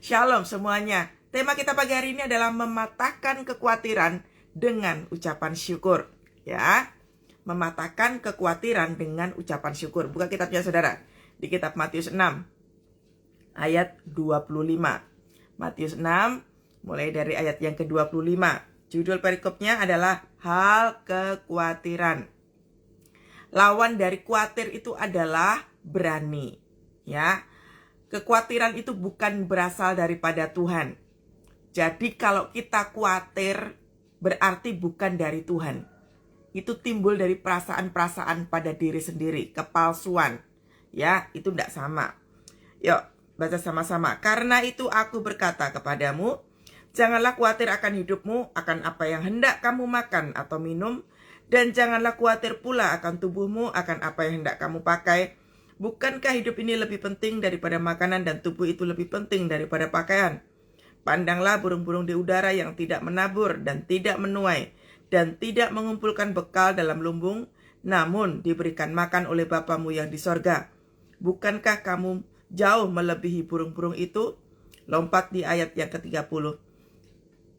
Shalom semuanya. Tema kita pagi hari ini adalah mematahkan kekhawatiran dengan ucapan syukur. Ya, mematahkan kekhawatiran dengan ucapan syukur. Buka kitabnya saudara. Di kitab Matius 6 ayat 25. Matius 6 mulai dari ayat yang ke-25. Judul perikopnya adalah hal kekhawatiran. Lawan dari khawatir itu adalah berani. Ya. Kekhawatiran itu bukan berasal daripada Tuhan. Jadi kalau kita khawatir berarti bukan dari Tuhan. Itu timbul dari perasaan-perasaan pada diri sendiri, kepalsuan. Ya, itu tidak sama. Yuk, baca sama-sama. Karena itu aku berkata kepadamu, janganlah khawatir akan hidupmu, akan apa yang hendak kamu makan atau minum, dan janganlah khawatir pula akan tubuhmu, akan apa yang hendak kamu pakai. Bukankah hidup ini lebih penting daripada makanan dan tubuh itu lebih penting daripada pakaian? Pandanglah burung-burung di udara yang tidak menabur dan tidak menuai dan tidak mengumpulkan bekal dalam lumbung, namun diberikan makan oleh Bapamu yang di sorga. Bukankah kamu jauh melebihi burung-burung itu? Lompat di ayat yang ke-30.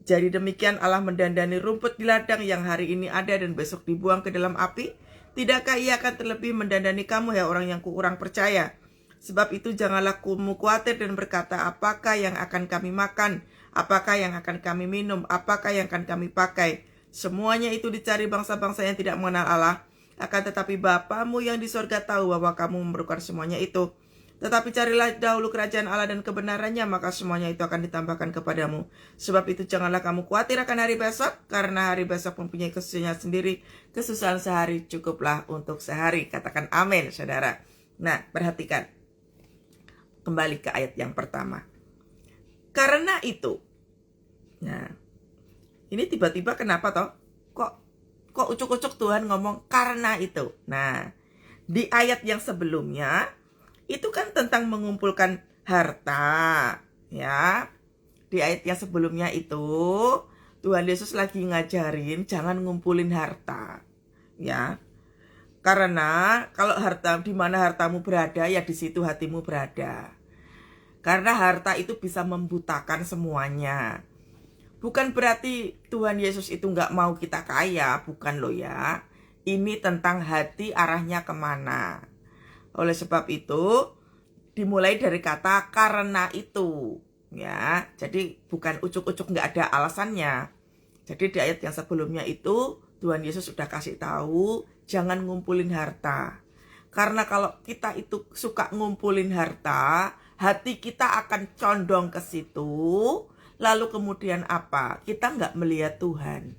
Jadi demikian Allah mendandani rumput di ladang yang hari ini ada dan besok dibuang ke dalam api. Tidakkah ia akan terlebih mendandani kamu, ya orang yang kurang percaya? Sebab itu janganlah kamu khawatir dan berkata, apakah yang akan kami makan? Apakah yang akan kami minum? Apakah yang akan kami pakai? Semuanya itu dicari bangsa-bangsa yang tidak mengenal Allah. Akan tetapi Bapamu yang di sorga tahu bahwa kamu memerlukan semuanya itu. Tetapi carilah dahulu kerajaan Allah dan kebenarannya, maka semuanya itu akan ditambahkan kepadamu. Sebab itu janganlah kamu khawatir akan hari besok, karena hari besok mempunyai kesusahannya sendiri. Kesusahan sehari cukuplah untuk sehari. Katakan amin, saudara. Nah, perhatikan. Kembali ke ayat yang pertama. Karena itu. Nah, ini tiba-tiba kenapa toh? Kok ucuk-ucuk Tuhan ngomong karena itu? Nah, di ayat yang sebelumnya itu kan tentang mengumpulkan harta, ya. Di ayat yang sebelumnya itu Tuhan Yesus lagi ngajarin jangan ngumpulin harta, ya. Karena kalau harta, di mana hartamu berada, ya di situ hatimu berada. Karena harta itu bisa membutakan semuanya. Bukan berarti Tuhan Yesus itu nggak mau kita kaya, bukan loh ya. Ini tentang hati arahnya kemana. Oleh sebab itu, dimulai dari kata karena itu. Ya, jadi bukan ucuk-ucuk nggak ada alasannya. Jadi di ayat yang sebelumnya itu, Tuhan Yesus sudah kasih tahu, jangan ngumpulin harta. Karena kalau kita itu suka ngumpulin harta, hati kita akan condong ke situ. Lalu kemudian apa? Kita nggak melihat Tuhan.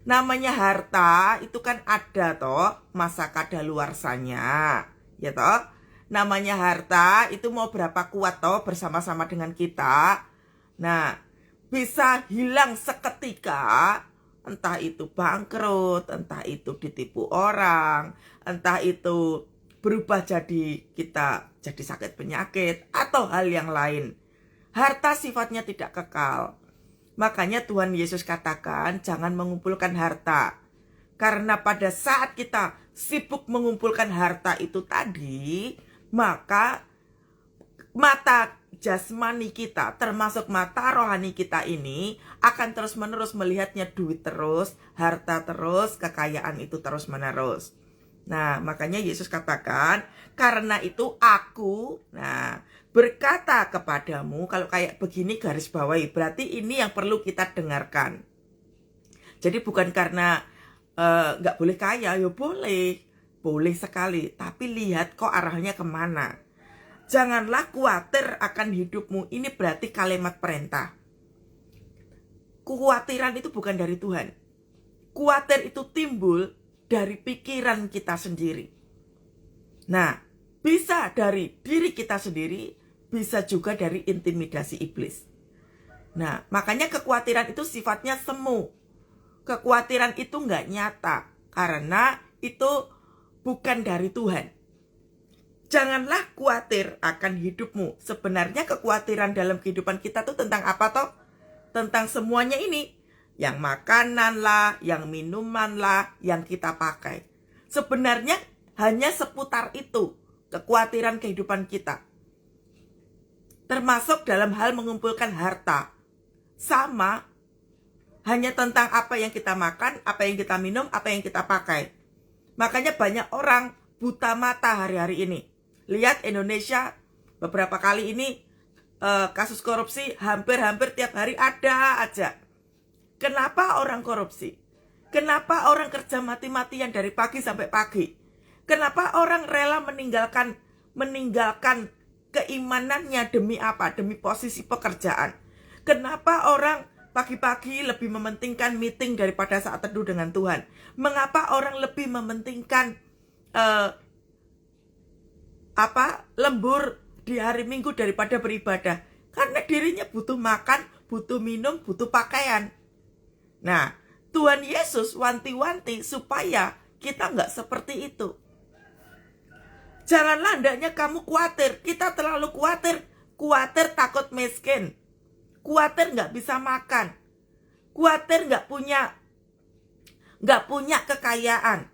Namanya harta itu kan ada toh masa kadaluarsanya, ya toh. Namanya harta itu mau berapa kuat toh bersama-sama dengan kita. Nah, bisa hilang seketika, entah itu bangkrut, entah itu ditipu orang, entah itu berubah jadi kita jadi sakit penyakit atau hal yang lain. Harta sifatnya tidak kekal. Makanya Tuhan Yesus katakan jangan mengumpulkan harta. Karena pada saat kita sibuk mengumpulkan harta itu tadi, maka mata jasmani kita, termasuk mata rohani kita ini, akan terus-menerus melihatnya duit terus, harta terus, kekayaan itu terus-menerus. Nah, makanya Yesus katakan, karena itu aku, berkata kepadamu. Kalau kayak begini garis bawahi, berarti ini yang perlu kita dengarkan. Jadi bukan karena gak boleh kaya, ya boleh sekali, tapi lihat kok arahnya kemana. Janganlah khawatir akan hidupmu. Ini berarti kalimat perintah. Kekhawatiran itu bukan dari Tuhan. Khawatir itu timbul dari pikiran kita sendiri. Nah, bisa dari diri kita sendiri, bisa juga dari intimidasi iblis. Nah, makanya kekhawatiran itu sifatnya semu. Kekhawatiran itu nggak nyata, karena itu bukan dari Tuhan. Janganlah khawatir akan hidupmu. Sebenarnya kekhawatiran dalam kehidupan kita tuh tentang apa toh? Tentang semuanya ini. Yang makanan lah, yang minuman lah, yang kita pakai. Sebenarnya hanya seputar itu kekhawatiran kehidupan kita. termasuk dalam hal mengumpulkan harta. Sama, hanya tentang apa yang kita makan, apa yang kita minum, apa yang kita pakai. Makanya banyak orang buta mata hari-hari ini. Lihat Indonesia beberapa kali ini kasus korupsi hampir-hampir tiap hari ada aja. Kenapa orang korupsi? Kenapa orang kerja mati-matian dari pagi sampai pagi? Kenapa orang rela meninggalkan keimanannya demi apa? Demi posisi pekerjaan. Kenapa orang pagi-pagi lebih mementingkan meeting daripada saat teduh dengan Tuhan? Mengapa orang lebih mementingkan lembur di hari Minggu daripada beribadah? Karena dirinya butuh makan, butuh minum, butuh pakaian. Nah, Tuhan Yesus wanti-wanti supaya kita nggak seperti itu. Janganlah hendaknya kamu khawatir. Kita terlalu khawatir. Khawatir takut miskin. Khawatir nggak bisa makan. Khawatir nggak punya kekayaan.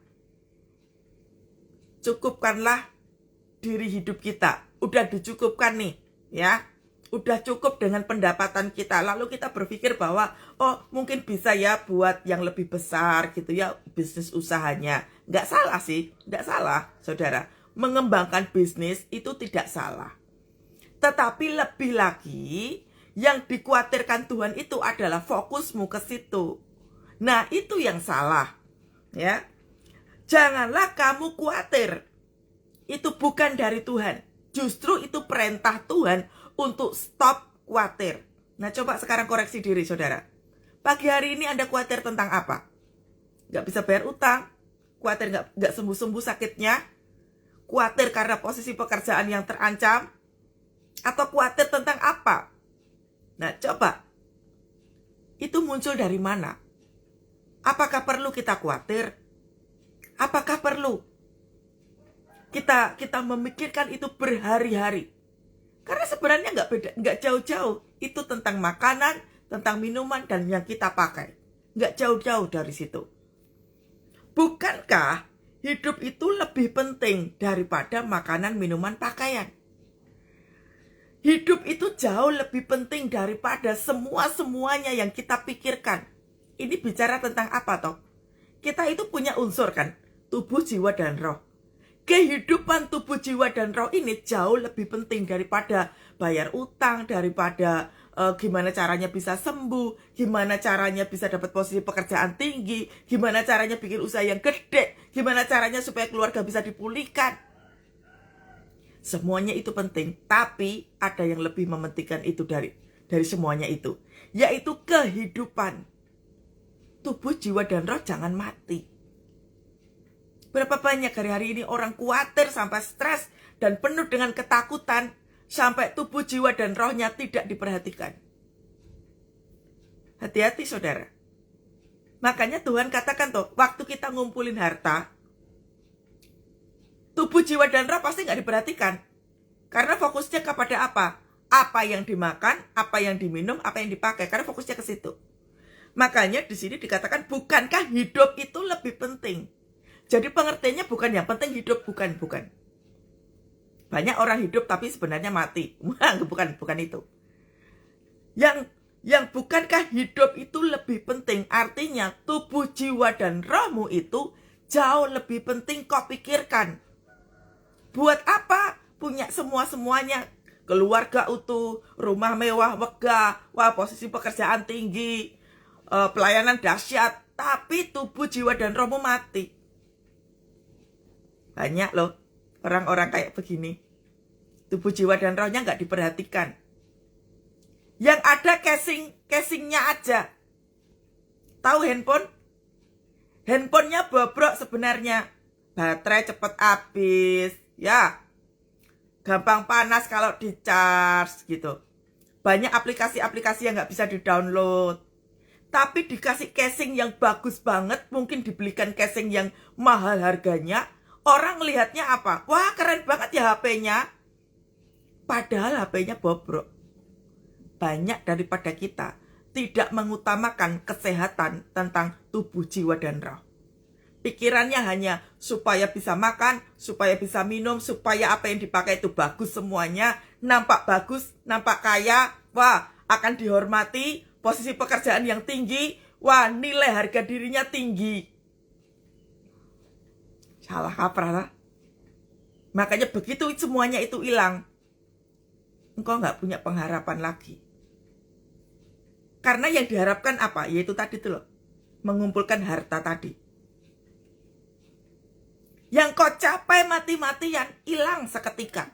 Cukupkanlah diri hidup kita. Udah dicukupkan nih, ya. Udah cukup dengan pendapatan kita. Lalu kita berpikir bahwa mungkin bisa ya buat yang lebih besar gitu ya, bisnis usahanya. Nggak salah sih, nggak salah saudara. Mengembangkan bisnis itu tidak salah. Tetapi lebih lagi yang dikhawatirkan Tuhan itu adalah fokusmu ke situ. Nah, itu yang salah. Ya. Janganlah kamu khawatir. Itu bukan dari Tuhan. Justru itu perintah Tuhan untuk stop khawatir. Nah, coba sekarang koreksi diri, saudara. Pagi hari ini Anda khawatir tentang apa? Nggak bisa bayar utang? Khawatir nggak sembuh-sembuh sakitnya? Khawatir karena posisi pekerjaan yang terancam? Atau khawatir tentang apa? Nah, coba. Itu muncul dari mana? Apakah perlu kita khawatir? Apakah perlu kita memikirkan itu berhari-hari? Karena sebenarnya nggak jauh-jauh. Itu tentang makanan, tentang minuman, dan yang kita pakai. Nggak jauh-jauh dari situ. Bukankah hidup itu lebih penting daripada makanan, minuman, pakaian? Hidup itu jauh lebih penting daripada semuanya yang kita pikirkan. Ini bicara tentang apa toh? Kita itu punya unsur kan? Tubuh, jiwa, dan roh. Kehidupan tubuh, jiwa, dan roh ini jauh lebih penting daripada bayar utang, daripada gimana caranya bisa sembuh, gimana caranya bisa dapat posisi pekerjaan tinggi, gimana caranya bikin usaha yang gede, gimana caranya supaya keluarga bisa dipulihkan. Semuanya itu penting, tapi ada yang lebih mementingkan itu dari semuanya itu, yaitu kehidupan. Tubuh, jiwa, dan roh jangan mati. Berapa banyak hari-hari ini orang khawatir sampai stres dan penuh dengan ketakutan sampai tubuh, jiwa, dan rohnya tidak diperhatikan. Hati-hati saudara. Makanya Tuhan katakan tuh, waktu kita ngumpulin harta, tubuh, jiwa, dan roh pasti nggak diperhatikan. Karena fokusnya kepada apa? Apa yang dimakan, apa yang diminum, apa yang dipakai. Karena fokusnya ke situ. Makanya di sini dikatakan, bukankah hidup itu lebih penting? Jadi pengertiannya bukan yang penting hidup, bukan. Banyak orang hidup tapi sebenarnya mati. bukan itu. Yang bukankah hidup itu lebih penting? Artinya tubuh, jiwa, dan rohmu itu jauh lebih penting kau pikirkan. Buat apa punya semuanya? Keluarga utuh, rumah mewah, megah, posisi pekerjaan tinggi, pelayanan dahsyat, tapi tubuh, jiwa, dan rohmu mati. Banyak loh orang-orang kayak begini. Tubuh, jiwa, dan rohnya nggak diperhatikan. Yang ada casingnya aja. Tahu handphone? Handphonenya bobrok sebenarnya. Baterai cepet habis. Ya. Gampang panas kalau di-charge gitu. Banyak aplikasi-aplikasi yang nggak bisa di-download. Tapi dikasih casing yang bagus banget. Mungkin dibelikan casing yang mahal harganya. Orang melihatnya apa? Wah, keren banget ya HP-nya. Padahal HP-nya bobrok. Banyak daripada kita tidak mengutamakan kesehatan tentang tubuh, jiwa, dan roh. Pikirannya hanya supaya bisa makan, supaya bisa minum, supaya apa yang dipakai itu bagus semuanya, nampak bagus, nampak kaya, wah akan dihormati, posisi pekerjaan yang tinggi, wah nilai harga dirinya tinggi. Salah kaprah lah. Makanya begitu semuanya itu hilang, engkau nggak punya pengharapan lagi. Karena yang diharapkan apa? Yaitu tadi tuh loh, mengumpulkan harta tadi. Yang kau capai mati-matian, hilang seketika.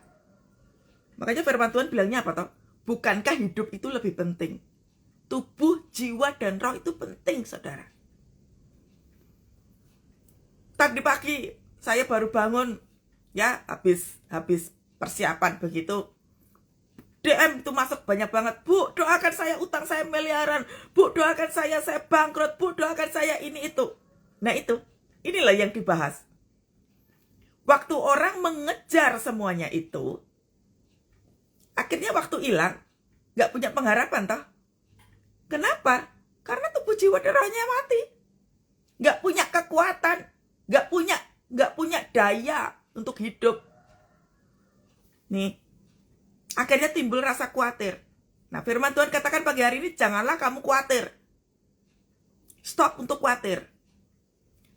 Makanya firman Tuhan bilangnya apa toh? Bukankah hidup itu lebih penting? Tubuh, jiwa, dan roh itu penting, saudara. Tadi pagi saya baru bangun, ya habis persiapan begitu. DM itu masuk banyak banget. Bu, doakan saya, utang saya miliaran. Bu, doakan saya bangkrut. Bu, doakan saya ini itu. Nah itu, inilah yang dibahas. Waktu orang mengejar semuanya itu, akhirnya waktu hilang, gak punya pengharapan toh. Kenapa? Karena tubuh jiwa dan rohnya mati. Gak punya kekuatan, gak punya daya untuk hidup. Nih, akhirnya timbul rasa khawatir. Nah, firman Tuhan katakan pagi hari ini, janganlah kamu khawatir. Stop untuk khawatir.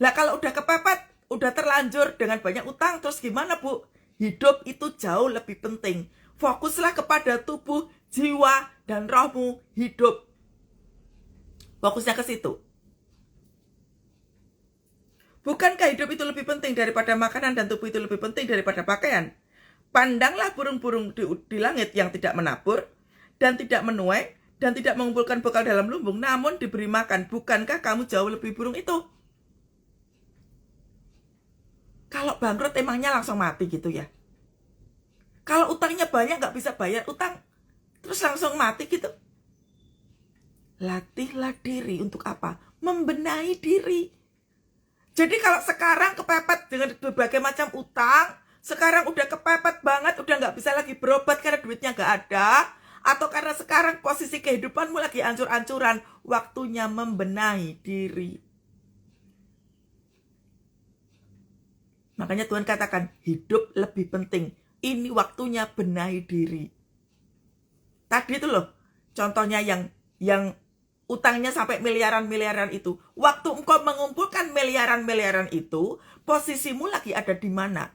Lah kalau udah kepepet, udah terlanjur dengan banyak utang, terus gimana Bu? Hidup itu jauh lebih penting. Fokuslah kepada tubuh, jiwa, dan rohmu hidup. Fokusnya ke situ. Bukankah hidup itu lebih penting daripada makanan dan tubuh itu lebih penting daripada pakaian? Pandanglah burung-burung di langit yang tidak menabur dan tidak menuai dan tidak mengumpulkan bekal dalam lumbung, namun diberi makan. Bukankah kamu jauh lebih burung itu? Kalau bangkrut emangnya langsung mati gitu ya? Kalau utangnya banyak gak bisa bayar utang, terus langsung mati gitu? Latihlah diri untuk apa? Membenahi diri. Jadi kalau sekarang kepepet dengan berbagai macam utang, sekarang udah kepepet banget, udah gak bisa lagi berobat karena duitnya gak ada, atau karena sekarang posisi kehidupanmu lagi ancur-ancuran, waktunya membenahi diri. Makanya Tuhan katakan, hidup lebih penting. Ini waktunya benahi diri. Tadi itu loh, contohnya yang utangnya sampai miliaran-miliaran itu. Waktu engkau mengumpulkan miliaran-miliaran itu, posisimu lagi ada di mana?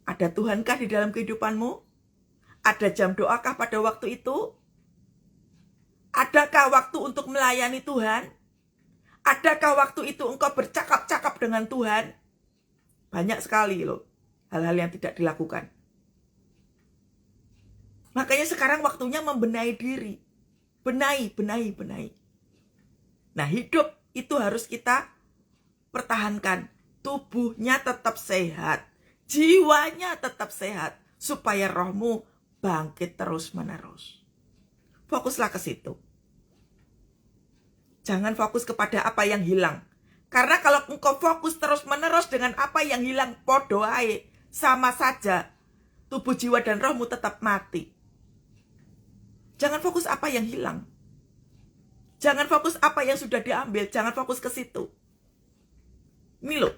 Ada Tuhankah di dalam kehidupanmu? Ada jam doakah pada waktu itu? Adakah waktu untuk melayani Tuhan? Adakah waktu itu engkau bercakap-cakap dengan Tuhan? Banyak sekali loh hal-hal yang tidak dilakukan. Makanya sekarang waktunya membenahi diri. Benahi. Nah, hidup itu harus kita pertahankan. Tubuhnya tetap sehat. Jiwanya tetap sehat. Supaya rohmu bangkit terus-menerus. Fokuslah ke situ. Jangan fokus kepada apa yang hilang. Karena kalau engkau fokus terus-menerus dengan apa yang hilang, podo ae, sama saja. Tubuh, jiwa, dan rohmu tetap mati. Jangan fokus apa yang hilang. Jangan fokus apa yang sudah diambil. Jangan fokus ke situ. Ini loh,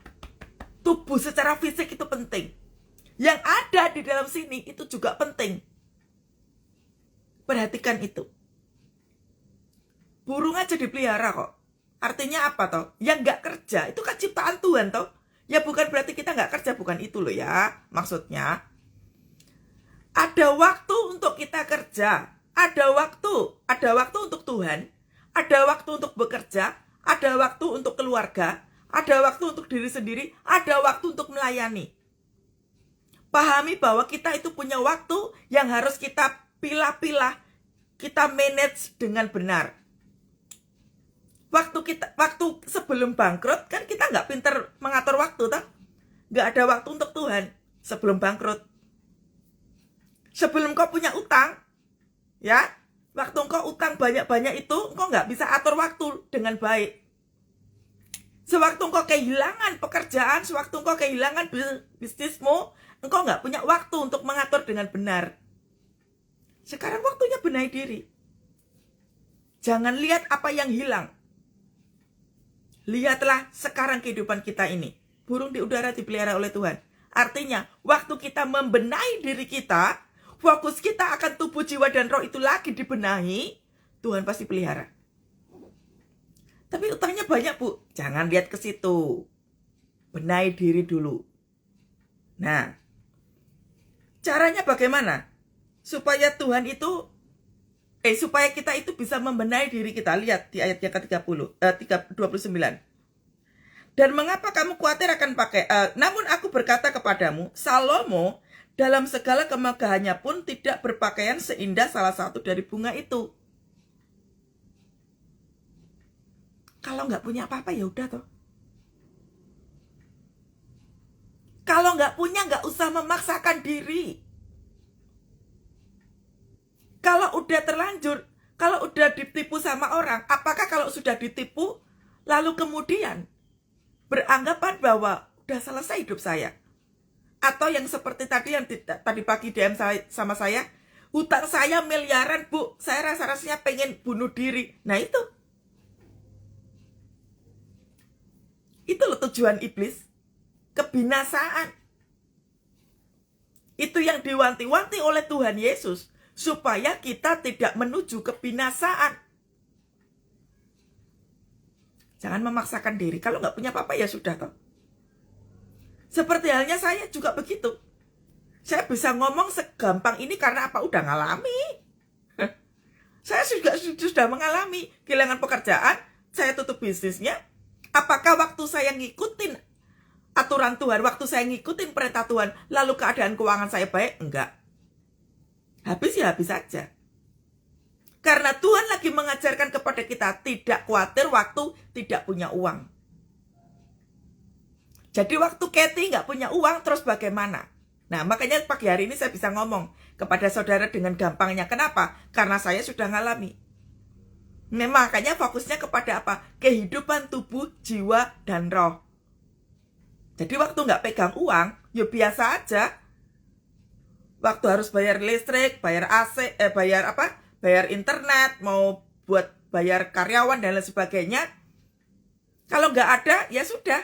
tubuh secara fisik itu penting. Yang ada di dalam sini itu juga penting. Perhatikan itu. Burung aja dipelihara kok. Artinya apa toh? Yang gak kerja, itu kan ciptaan Tuhan toh. Ya bukan berarti kita gak kerja, bukan itu loh ya. Maksudnya, ada waktu untuk kita kerja. Ada waktu untuk Tuhan. Ada waktu untuk bekerja. Ada waktu untuk keluarga. Ada waktu untuk diri sendiri. Ada waktu untuk melayani. Pahami bahwa kita itu punya waktu yang harus kita pilah-pilah. Kita manage dengan benar. Waktu sebelum bangkrut kan kita nggak pinter mengatur waktu, toh? Nggak ada waktu untuk Tuhan sebelum bangkrut. Sebelum kau punya utang, ya, waktu kau utang banyak-banyak itu, kau nggak bisa atur waktu dengan baik. Sewaktu kau kehilangan pekerjaan, sewaktu kau kehilangan bisnismu, engkau nggak punya waktu untuk mengatur dengan benar. Sekarang waktunya benahi diri. Jangan lihat apa yang hilang. Lihatlah sekarang kehidupan kita ini. Burung di udara dipelihara oleh Tuhan. Artinya, waktu kita membenahi diri kita, fokus kita akan tubuh, jiwa, dan roh itu lagi dibenahi, Tuhan pasti pelihara. Tapi utangnya banyak, Bu. Jangan lihat ke situ. Benahi diri dulu. Nah, caranya bagaimana? Supaya Tuhan itu supaya kita itu bisa membenahi diri kita. Lihat di ayat yang ke-30, 29. Dan mengapa kamu khawatir akan pakai? Namun aku berkata kepadamu, Salomo dalam segala kemegahannya pun tidak berpakaian seindah salah satu dari bunga itu. Kalau nggak punya apa-apa ya udah toh. Kalau nggak punya nggak usah memaksakan diri. Kalau udah terlanjur, kalau udah ditipu sama orang, apakah kalau sudah ditipu, lalu kemudian beranggapan bahwa udah selesai hidup saya? Atau yang seperti tadi yang tadi pagi DM sama saya, hutang saya miliaran, Bu, saya rasa-rasanya pengen bunuh diri. Nah itu loh tujuan iblis, kebinasaan. Itu yang diwanti-wanti oleh Tuhan Yesus, supaya kita tidak menuju kebinasaan. Jangan memaksakan diri. Kalau nggak punya apa-apa ya sudah toh. Seperti halnya saya juga begitu. Saya bisa ngomong segampang ini karena apa? Udah ngalami. Saya juga sudah mengalami kehilangan pekerjaan. Saya tutup bisnisnya. Apakah waktu saya ngikutin aturan Tuhan, waktu saya ngikutin perintah Tuhan, lalu keadaan keuangan saya baik? Enggak. Habis ya habis saja. Karena Tuhan lagi mengajarkan kepada kita tidak khawatir waktu tidak punya uang. Jadi waktu Kathy nggak punya uang, terus bagaimana? Nah, makanya pagi hari ini saya bisa ngomong kepada saudara dengan gampangnya. Kenapa? Karena saya sudah ngalami. Makanya fokusnya kepada apa? Kehidupan tubuh, jiwa, dan roh. Jadi waktu nggak pegang uang, ya biasa aja. Waktu harus bayar listrik, bayar AC, bayar internet, mau buat bayar karyawan dan lain sebagainya. Kalau nggak ada, ya sudah.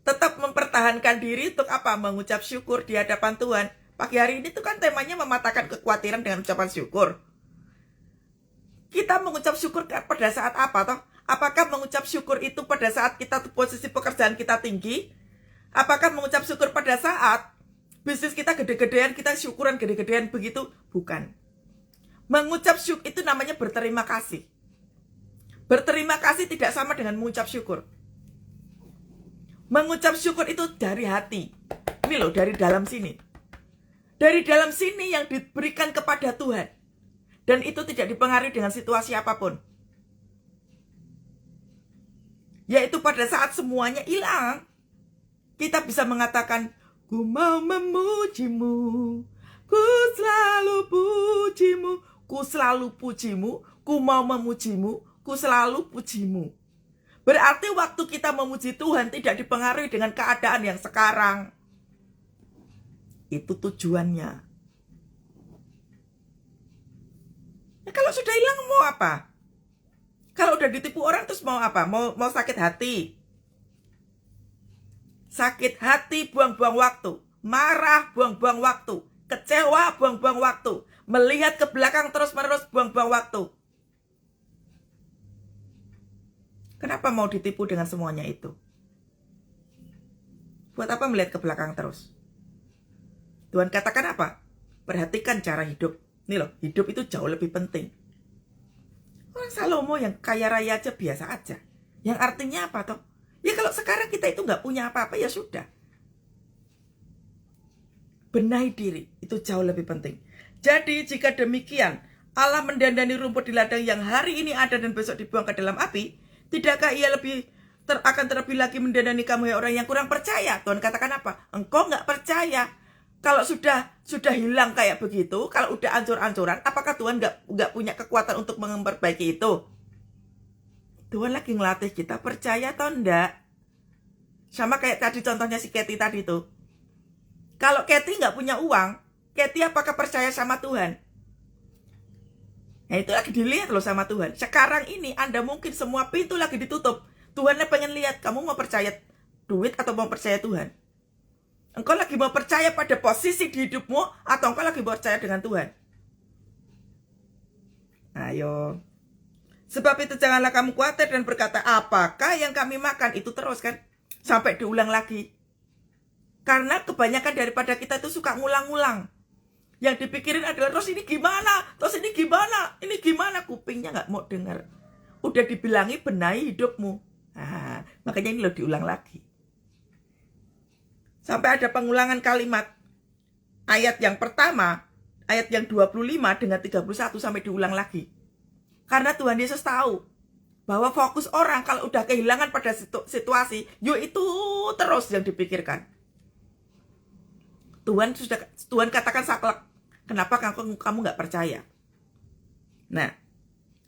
Tetap mempertahankan diri untuk apa? Mengucap syukur di hadapan Tuhan. Pagi hari ini tuh kan temanya mematahkan kekhawatiran dengan ucapan syukur. Kita mengucap syukur pada saat apa toh? Apakah mengucap syukur itu pada saat kita posisi pekerjaan kita tinggi? Apakah mengucap syukur pada saat bisnis kita gede-gedean, kita syukuran gede-gedean begitu? Bukan. Mengucap syukur itu namanya berterima kasih. Berterima kasih tidak sama dengan mengucap syukur. Mengucap syukur itu dari hati. Ini loh, dari dalam sini. Dari dalam sini yang diberikan kepada Tuhan. Dan itu tidak dipengaruhi dengan situasi apapun. Yaitu pada saat semuanya hilang, kita bisa mengatakan, ku mau memujimu, ku selalu pujimu, ku selalu pujimu, ku mau memujimu, ku selalu pujimu. Berarti waktu kita memuji Tuhan tidak dipengaruhi dengan keadaan yang sekarang. Itu tujuannya. Ya, kalau sudah hilang mau apa? Kalau udah ditipu orang terus mau apa? Mau sakit hati. Sakit hati, buang-buang waktu. Marah, buang-buang waktu. Kecewa, buang-buang waktu. Melihat ke belakang terus-menerus, buang-buang waktu. Kenapa mau ditipu dengan semuanya itu? Buat apa melihat ke belakang terus? Tuhan katakan apa? Perhatikan cara hidup. Nih loh, hidup itu jauh lebih penting. Orang Salomo yang kaya raya aja biasa aja. Yang artinya apa toh? Ya kalau sekarang kita itu nggak punya apa-apa ya sudah. Benahi diri itu jauh lebih penting. Jadi jika demikian Allah mendandani rumput di ladang yang hari ini ada dan besok dibuang ke dalam api, tidakkah ia akan terlebih lagi mendandani kamu ya orang yang kurang percaya? Tuhan katakan apa? Engkau nggak percaya. Kalau sudah hilang kayak begitu, kalau udah ancur-ancuran, apakah Tuhan nggak punya kekuatan untuk memperbaiki itu? Tuhan lagi ngelatih kita percaya atau enggak. Sama kayak tadi contohnya si Kathy tadi tuh. Kalau Kathy nggak punya uang, Kathy apakah percaya sama Tuhan? Nah itu lagi dilihat loh sama Tuhan. Sekarang ini Anda mungkin semua pintu lagi ditutup. Tuhannya pengen lihat kamu mau percaya duit atau mau percaya Tuhan. Engkau lagi mau percaya pada posisi di hidupmu atau engkau lagi mau percaya dengan Tuhan. Ayo. Sebab itu janganlah kamu khawatir dan berkata, apakah yang kami makan? Itu terus kan. Sampai diulang lagi. Karena kebanyakan daripada kita itu suka ngulang-ngulang. Yang dipikirin adalah, terus ini gimana? Terus ini gimana? Ini gimana? Kupingnya gak mau dengar. Udah dibilangi benahi hidupmu. Nah, makanya ini loh diulang lagi. Sampai ada pengulangan kalimat. Ayat yang pertama, ayat yang 25 dengan 31 sampai diulang lagi. Karena Tuhan Yesus tahu bahwa fokus orang kalau udah kehilangan pada situasi, yuk itu terus yang dipikirkan. Tuhan katakan saklek, kenapa kamu nggak percaya? Nah,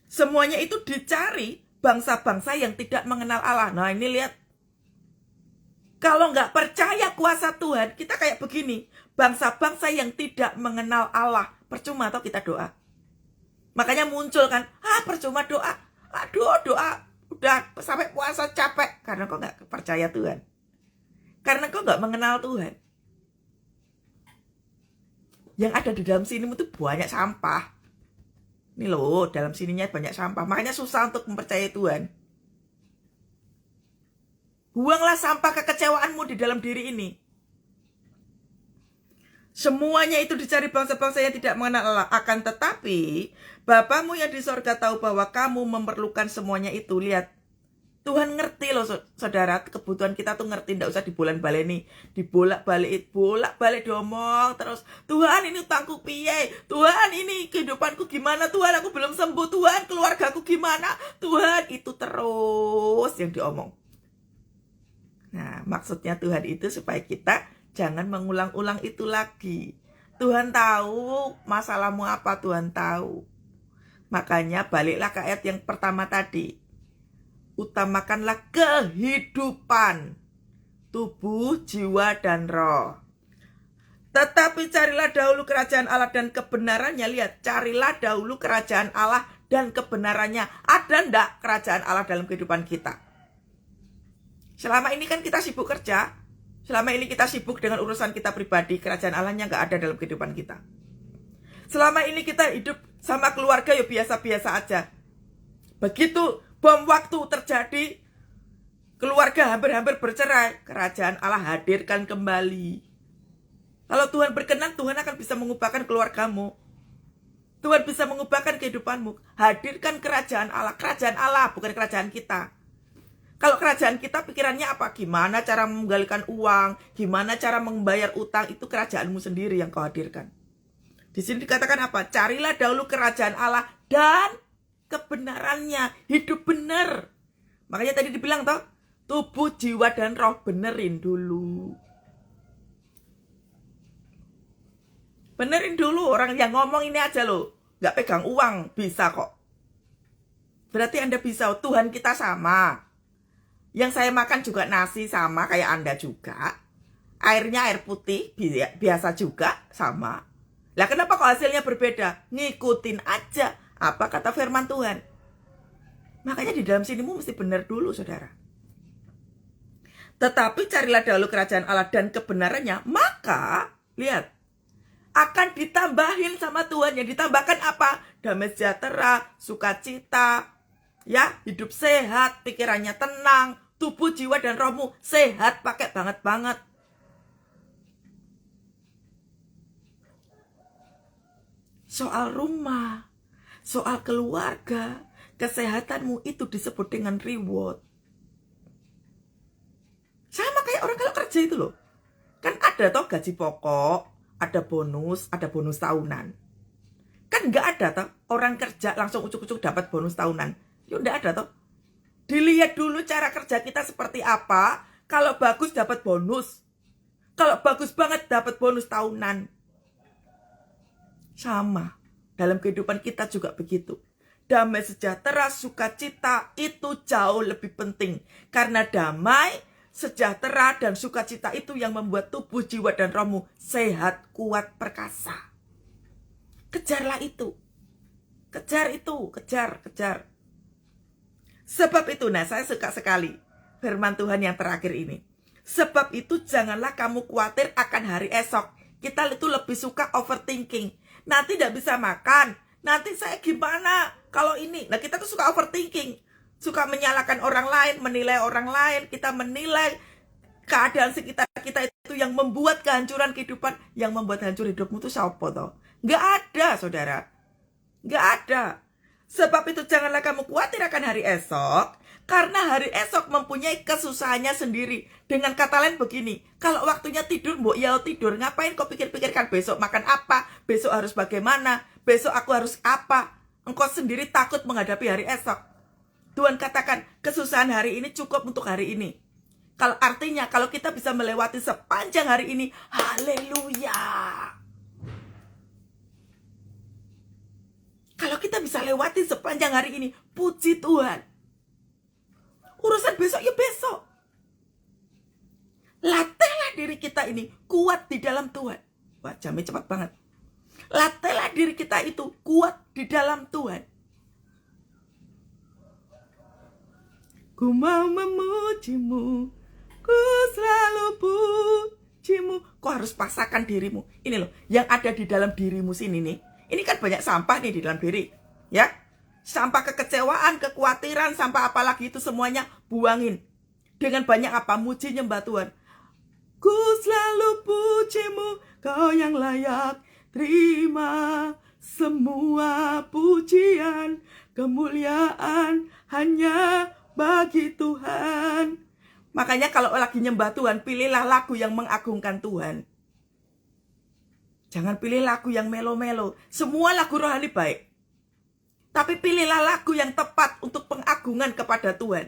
semuanya itu dicari bangsa-bangsa yang tidak mengenal Allah. Nah ini lihat, kalau nggak percaya kuasa Tuhan, kita kayak begini, bangsa-bangsa yang tidak mengenal Allah, percuma atau kita doa. Makanya muncul kan, percuma doa, aduh doa, udah sampai puasa capek, karena kau nggak percaya Tuhan, karena kau nggak mengenal Tuhan. Yang ada di dalam sini itu banyak sampah. Ini loh, dalam sininya banyak sampah. Makanya susah untuk mempercayai Tuhan. Buanglah sampah kekecewaanmu di dalam diri ini. Semuanya itu dicari bangsa-bangsa yang tidak mengenal Allah. Akan tetapi, Bapamu yang di sorga tahu bahwa kamu memerlukan semuanya itu. Lihat, Tuhan ngerti loh saudara, kebutuhan kita tuh ngerti, nggak usah dibolak-balik diomong terus. Tuhan ini utangku piye, Tuhan ini kehidupanku gimana, Tuhan aku belum sembuh, Tuhan keluargaku gimana, Tuhan itu terus yang diomong. Nah maksudnya Tuhan itu supaya kita jangan mengulang-ulang itu lagi. Tuhan tahu masalahmu apa, Tuhan tahu. Makanya baliklah ke ayat yang pertama tadi. Utamakanlah kehidupan tubuh, jiwa, dan roh. Tetapi carilah dahulu kerajaan Allah dan kebenarannya. Lihat, carilah dahulu kerajaan Allah dan kebenarannya. Ada ndak kerajaan Allah dalam kehidupan kita? Selama ini kan kita sibuk kerja. Selama ini kita sibuk dengan urusan kita pribadi. Kerajaan Allahnya nggak ada dalam kehidupan kita. Selama ini kita hidup sama keluarga ya biasa-biasa aja. Begitu bom waktu terjadi, keluarga hampir-hampir bercerai, kerajaan Allah hadirkan kembali. Kalau Tuhan berkenan, Tuhan akan bisa mengubahkan keluargamu. Tuhan bisa mengubahkan kehidupanmu. Hadirkan kerajaan Allah, bukan kerajaan kita. Kalau kerajaan kita pikirannya apa? Gimana cara menggalikan uang, gimana cara membayar utang, itu kerajaanmu sendiri yang kau hadirkan. Di sini dikatakan apa? Carilah dahulu kerajaan Allah dan kebenarannya, hidup benar. Makanya tadi dibilang toh, tubuh, jiwa, dan roh benerin dulu. Benerin dulu, orang yang ngomong ini aja loh, gak pegang uang, bisa kok. Berarti Anda bisa, Tuhan kita sama. Yang saya makan juga nasi sama kayak Anda juga. Airnya air putih, biasa juga, sama. Lah kenapa kok hasilnya berbeda? Ngikutin aja apa kata firman Tuhan. Makanya di dalam sinimu mesti benar dulu saudara. Tetapi carilah dahulu kerajaan Allah dan kebenarannya, maka lihat, akan ditambahin sama Tuhan. Yang ditambahkan apa? Damai sejahtera, sukacita, ya, hidup sehat, pikirannya tenang, tubuh, jiwa, dan rohmu sehat, pakai banget-banget. Soal rumah, soal keluarga, kesehatanmu itu disebut dengan reward. Sama kayak orang kalau kerja itu loh. Kan ada toh gaji pokok, ada bonus tahunan. Kan nggak ada toh orang kerja langsung ucuk-ucuk dapat bonus tahunan. Ya nggak ada toh. Dilihat dulu cara kerja kita seperti apa. Kalau bagus dapat bonus. Kalau bagus banget dapat bonus tahunan. Sama. Dalam kehidupan kita juga begitu. Damai sejahtera, sukacita itu jauh lebih penting. Karena damai, sejahtera, dan sukacita itu yang membuat tubuh, jiwa, dan rohmu sehat, kuat, perkasa. Kejarlah itu. Kejar itu, kejar. Sebab itu, nah saya suka sekali firman Tuhan yang terakhir ini. Sebab itu janganlah kamu khawatir akan hari esok. Kita itu lebih suka overthinking. Nanti tidak bisa makan. Nanti saya gimana kalau ini. Nah kita tuh suka overthinking. Suka menyalahkan orang lain, menilai orang lain. Kita menilai keadaan sekitar kita itu yang membuat kehancuran kehidupan. Yang membuat hancur hidupmu itu siapa toh? Nggak ada, saudara. Nggak ada. Sebab itu janganlah kamu khawatir akan hari esok, karena hari esok mempunyai kesusahannya sendiri. Dengan kata lain begini, kalau waktunya tidur, mbok ya tidur. Ngapain kau pikir-pikirkan besok makan apa, besok harus bagaimana, besok aku harus apa. Engkau sendiri takut menghadapi hari esok. Tuhan katakan, kesusahan hari ini cukup untuk hari ini. Kalau artinya, kalau kita bisa melewati sepanjang hari ini, haleluya. Kalau kita bisa lewati sepanjang hari ini, puji Tuhan. Urusan besok ya besok. Latihlah diri kita ini kuat di dalam Tuhan. Wah, jamnya cepat banget. Latihlah diri kita itu kuat di dalam Tuhan. Ku mau memujimu, ku selalu pujimu. Kau harus pasangkan dirimu. Ini loh, yang ada di dalam dirimu sini nih. Ini kan banyak sampah nih di dalam diri, ya. Sampah kekecewaan, kekhawatiran, sampah apalagi itu semuanya buangin. Dengan banyak apa? Muji nyembah Tuhan. Ku selalu pujimu, kau yang layak terima semua pujian, kemuliaan hanya bagi Tuhan. Makanya kalau lagi nyembah Tuhan, pilihlah lagu yang mengagungkan Tuhan. Jangan pilih lagu yang melo-melo. Semua lagu rohani baik. Tapi pilihlah lagu yang tepat untuk pengagungan kepada Tuhan.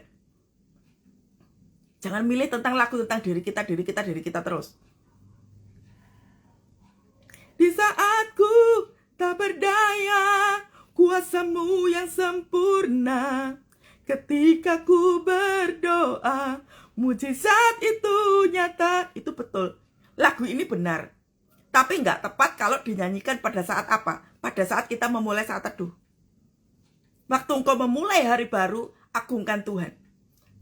Jangan milih tentang lagu tentang diri kita terus. Di saat ku tak berdaya, kuasa-Mu yang sempurna. Ketika ku berdoa, mujizat itu nyata. Itu betul. Lagu ini benar. Tapi nggak tepat kalau dinyanyikan pada saat apa? Pada saat kita memulai saat teduh. Waktu engkau memulai hari baru, agungkan Tuhan.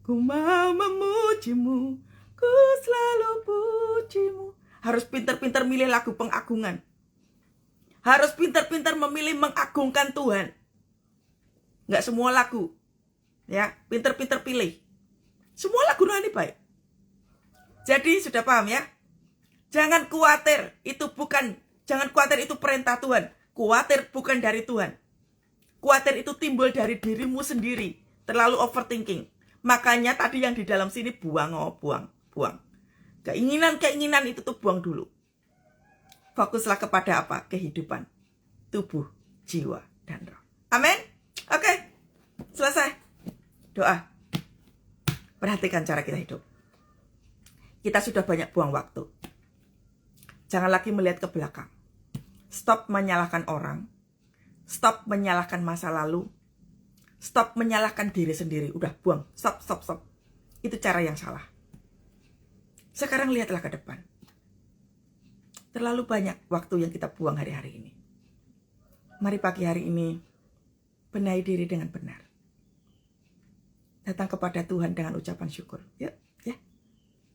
Ku mau memujimu, ku selalu pujimu. Harus pintar-pintar milih lagu pengagungan. Harus pintar-pintar memilih mengagungkan Tuhan. Nggak semua lagu. Ya, pintar-pintar pilih. Semua lagu rohani baik. Jadi sudah paham ya? Jangan khawatir, jangan khawatir itu perintah Tuhan. Khawatir bukan dari Tuhan. Khawatir itu timbul dari dirimu sendiri. Terlalu overthinking. Makanya tadi yang di dalam sini buang. Keinginan itu tuh buang dulu. Fokuslah kepada apa? Kehidupan, tubuh, jiwa, dan roh. Amin? Oke, selesai. Doa. Perhatikan cara kita hidup. Kita sudah banyak buang waktu. Jangan lagi melihat ke belakang. Stop menyalahkan orang. Stop menyalahkan masa lalu. Stop menyalahkan diri sendiri. Udah buang. Stop. Itu cara yang salah. Sekarang lihatlah ke depan. Terlalu banyak waktu yang kita buang hari-hari ini. Mari pagi hari ini benahi diri dengan benar. Datang kepada Tuhan dengan ucapan syukur. Yuk, ya.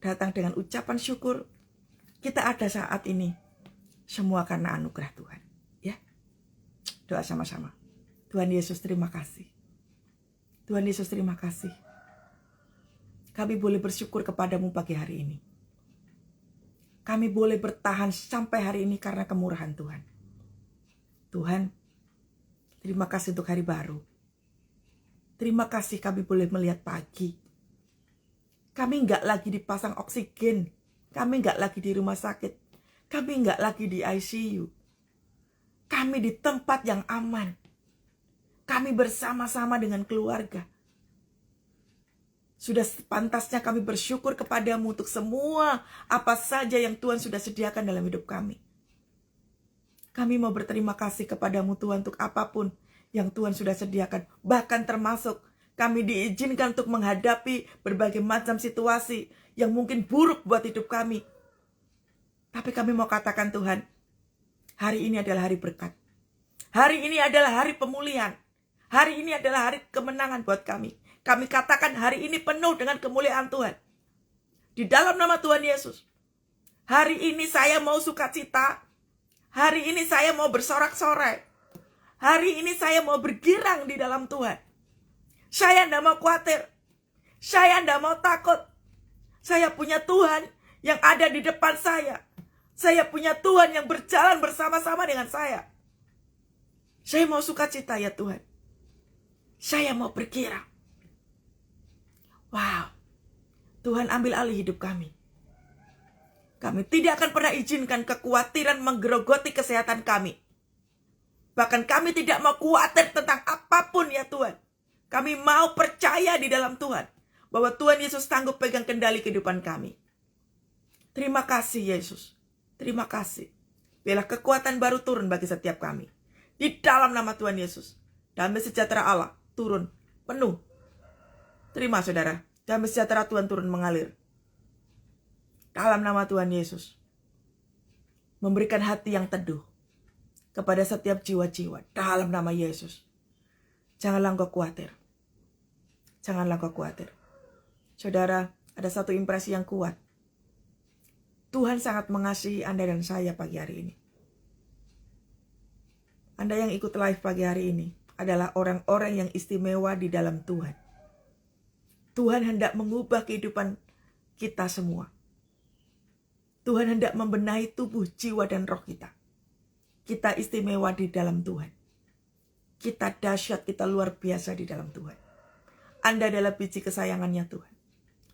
Datang dengan ucapan syukur. Kita ada saat ini semua karena anugerah Tuhan, ya. Doa sama-sama. Tuhan Yesus, terima kasih. Tuhan Yesus, terima kasih. Kami boleh bersyukur kepadamu pagi hari ini. Kami boleh bertahan sampai hari ini karena kemurahan Tuhan. Tuhan, terima kasih untuk hari baru. Terima kasih kami boleh melihat pagi. Kami nggak lagi dipasang oksigen. Kami nggak lagi di rumah sakit. Kami nggak lagi di ICU. Kami di tempat yang aman. Kami bersama-sama dengan keluarga. Sudah sepantasnya kami bersyukur kepadamu untuk semua apa saja yang Tuhan sudah sediakan dalam hidup kami. Kami mau berterima kasih kepadamu Tuhan untuk apapun yang Tuhan sudah sediakan. Bahkan termasuk kami diizinkan untuk menghadapi berbagai macam situasi yang mungkin buruk buat hidup kami. Tapi kami mau katakan Tuhan, hari ini adalah hari berkat. Hari ini adalah hari pemulihan. Hari ini adalah hari kemenangan buat kami. Kami katakan hari ini penuh dengan kemuliaan Tuhan. Di dalam nama Tuhan Yesus. Hari ini saya mau sukacita. Hari ini saya mau bersorak-sorai. Hari ini saya mau bergirang di dalam Tuhan. Saya tidak mau khawatir. Saya tidak mau takut. Saya punya Tuhan yang ada di depan saya. Saya punya Tuhan yang berjalan bersama-sama dengan saya. Saya mau sukacita ya Tuhan. Saya mau bergirang. Wow. Tuhan ambil alih hidup kami. Kami tidak akan pernah izinkan kekhawatiran menggerogoti kesehatan kami. Bahkan kami tidak mau khawatir tentang apapun ya Tuhan. Kami mau percaya di dalam Tuhan. Bahwa Tuhan Yesus sanggup pegang kendali kehidupan kami. Terima kasih Yesus. Terima kasih. Biarlah kekuatan baru turun bagi setiap kami. Di dalam nama Tuhan Yesus. Damai sejahtera Allah turun penuh. Terima saudara. Damai sejahtera Tuhan turun mengalir. Dalam nama Tuhan Yesus. Memberikan hati yang teduh. Kepada setiap jiwa-jiwa. Dalam nama Yesus. Janganlah engkau khawatir. Janganlah engkau khawatir. Saudara, ada satu impresi yang kuat. Tuhan sangat mengasihi Anda dan saya pagi hari ini. Anda yang ikut live pagi hari ini adalah orang-orang yang istimewa di dalam Tuhan. Tuhan hendak mengubah kehidupan kita semua. Tuhan hendak membenahi tubuh, jiwa, dan roh kita. Kita istimewa di dalam Tuhan. Kita dahsyat, kita luar biasa di dalam Tuhan. Anda adalah biji kesayangannya Tuhan.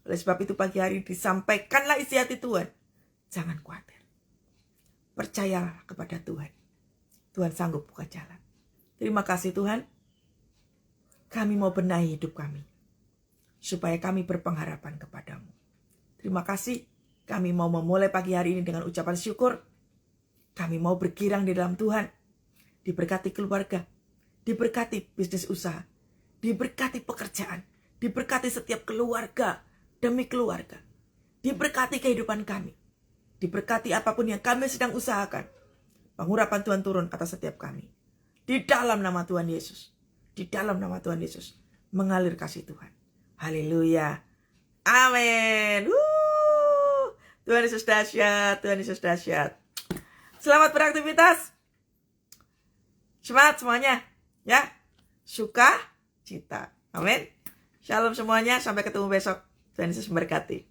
Oleh sebab itu pagi hari disampaikanlah isi hati Tuhan. Jangan khawatir. Percayalah kepada Tuhan. Tuhan sanggup buka jalan. Terima kasih Tuhan. Kami mau benahi hidup kami. Supaya kami berpengharapan kepadamu. Terima kasih. Kami mau memulai pagi hari ini dengan ucapan syukur. Kami mau bergirang di dalam Tuhan. Diberkati keluarga. Diberkati bisnis usaha. Diberkati pekerjaan. Diberkati setiap keluarga demi keluarga. Diberkati kehidupan kami. Diberkati apapun yang kami sedang usahakan. Pengurapan Tuhan turun atas setiap kami. Di dalam nama Tuhan Yesus. Di dalam nama Tuhan Yesus. Mengalir kasih Tuhan. Haleluya. Amin. Tuhan Yesus dahsyat. Tuhan Yesus dahsyat. Selamat beraktivitas. Semangat semuanya. Ya. Suka cita. Amin. Shalom semuanya. Sampai ketemu besok. Tuhan Yesus memberkati.